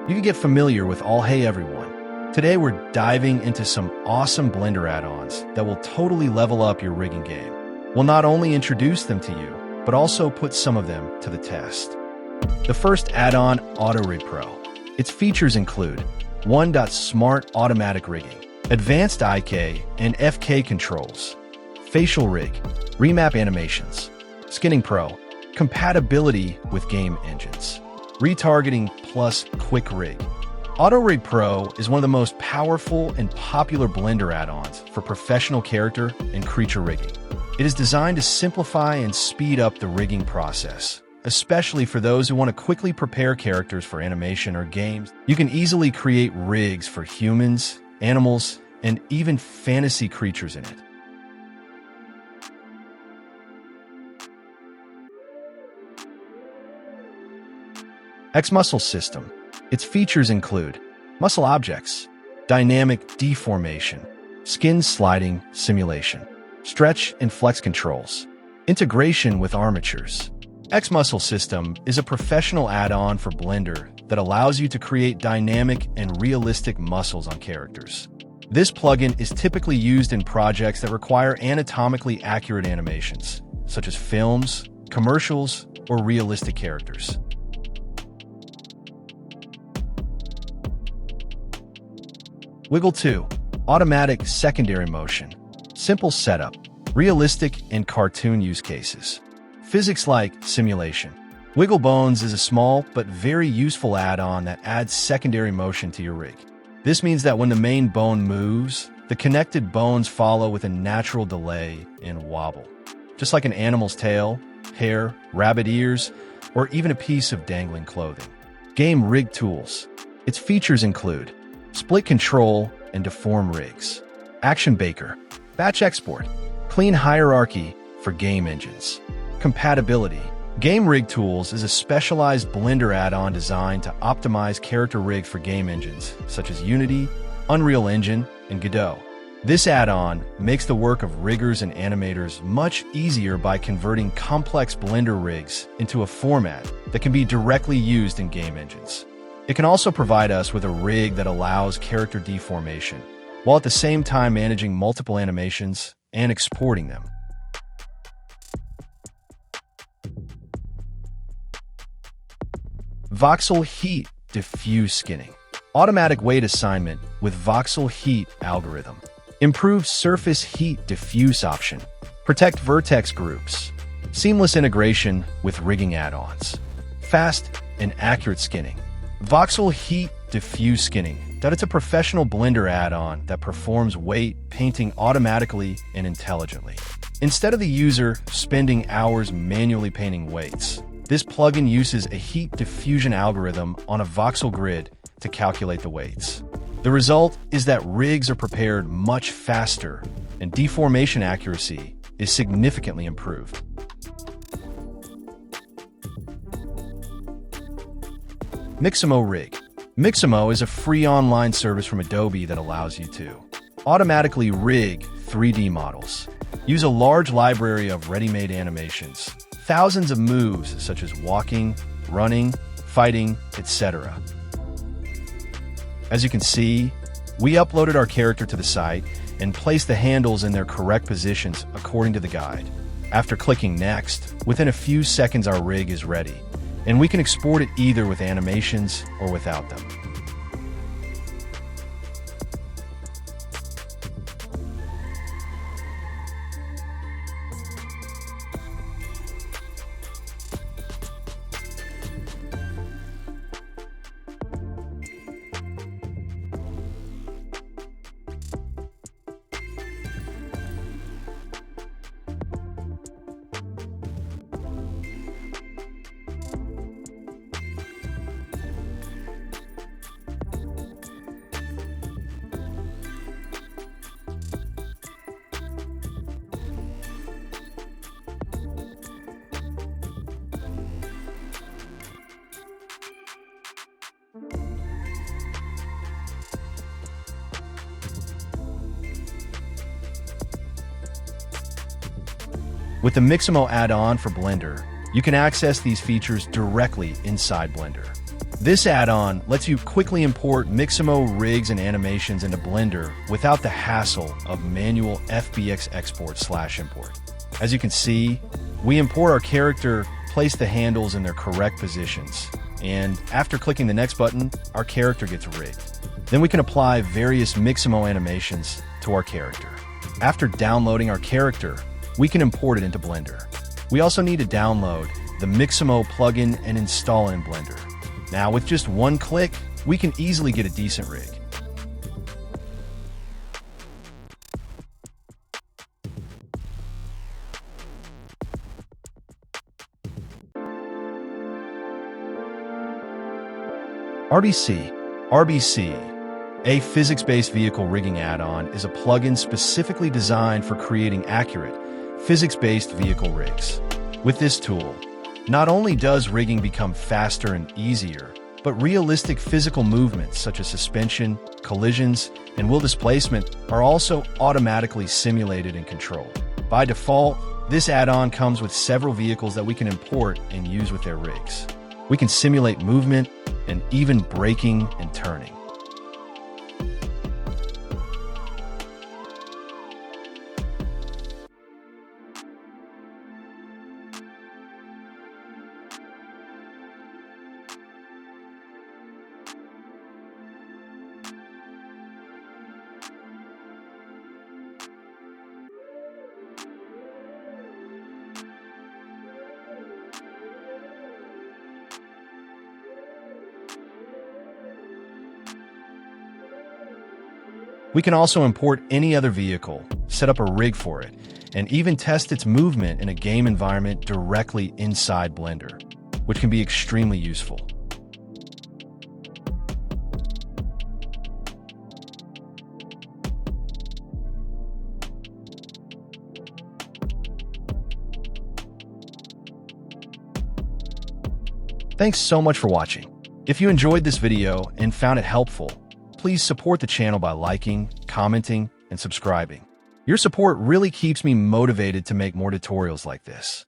You can get familiar with all. Hey everyone. Today we're diving into some awesome Blender add-ons that will totally level up your rigging game. We'll not only introduce them to you, but also put some of them to the test. The first add-on, Auto Rig Pro. Its features include 1. Smart Automatic Rigging, Advanced IK and FK controls, Facial Rig, Remap Animations, Skinning Pro, Compatibility with game engines, Retargeting plus Quick Rig. Auto Rig Pro is one of the most powerful and popular Blender add-ons for professional character and creature rigging. It is designed to simplify and speed up the rigging process, especially for those who want to quickly prepare characters for animation or games. You can easily create rigs for humans, animals, and even fantasy creatures in it. X-Muscle System. Its features include muscle objects, dynamic deformation, skin sliding simulation, stretch and flex controls, integration with armatures. X-Muscle System is a professional add-on for Blender that allows you to create dynamic and realistic muscles on characters. This plugin is typically used in projects that require anatomically accurate animations, such as films, commercials, or realistic characters. Wiggle 2. Automatic Secondary Motion. Simple setup, realistic and cartoon use cases. Physics-like simulation. Wiggle Bones is a small but very useful add-on that adds secondary motion to your rig. This means that when the main bone moves, the connected bones follow with a natural delay and wobble. Just like an animal's tail, hair, rabbit ears, or even a piece of dangling clothing. Game Rig Tools. Its features include split control and deform rigs, Action Baker, batch export, clean hierarchy for game engines. Compatibility. Game Rig Tools is a specialized Blender add-on designed to optimize character rigs for game engines such as Unity, Unreal Engine, and Godot. This add-on makes the work of riggers and animators much easier by converting complex Blender rigs into a format that can be directly used in game engines. It can also provide us with a rig that allows character deformation, while at the same time managing multiple animations and exporting them. Voxel Heat Diffuse Skinning. Automatic weight assignment with Voxel Heat algorithm. Improved surface heat diffuse option. Protect vertex groups. Seamless integration with rigging add-ons. Fast and accurate skinning. Voxel Heat Diffuse Skinning. It's a professional Blender add-on that performs weight painting automatically and intelligently. Instead of the user spending hours manually painting weights, this plugin uses a heat diffusion algorithm on a voxel grid to calculate the weights. The result is that rigs are prepared much faster, and deformation accuracy is significantly improved. Mixamo Rig. Mixamo is a free online service from Adobe that allows you to automatically rig 3D models, use a large library of ready-made animations, thousands of moves such as walking, running, fighting, etc. As you can see, we uploaded our character to the site and placed the handles in their correct positions according to the guide. After clicking Next, within a few seconds our rig is ready, and we can export it either with animations or without them. With the Mixamo add-on for Blender, you can access these features directly inside Blender. This add-on lets you quickly import Mixamo rigs and animations into Blender without the hassle of manual FBX export/import. As you can see, we import our character, place the handles in their correct positions, and after clicking the next button, our character gets rigged. Then we can apply various Mixamo animations to our character. After downloading our character, we can import it into Blender. We also need to download the Mixamo plugin and install it in Blender. Now, with just one click, we can easily get a decent rig. RBC, a physics-based vehicle rigging add-on, is a plugin specifically designed for creating accurate, physics-based vehicle rigs. With this tool, not only does rigging become faster and easier, but realistic physical movements such as suspension, collisions, and wheel displacement are also automatically simulated and controlled. By default, this add-on comes with several vehicles that we can import and use with their rigs. We can simulate movement and even braking and turning. We can also import any other vehicle, set up a rig for it, and even test its movement in a game environment directly inside Blender, which can be extremely useful. Thanks so much for watching. If you enjoyed this video and found it helpful, please support the channel by liking, commenting, and subscribing. Your support really keeps me motivated to make more tutorials like this.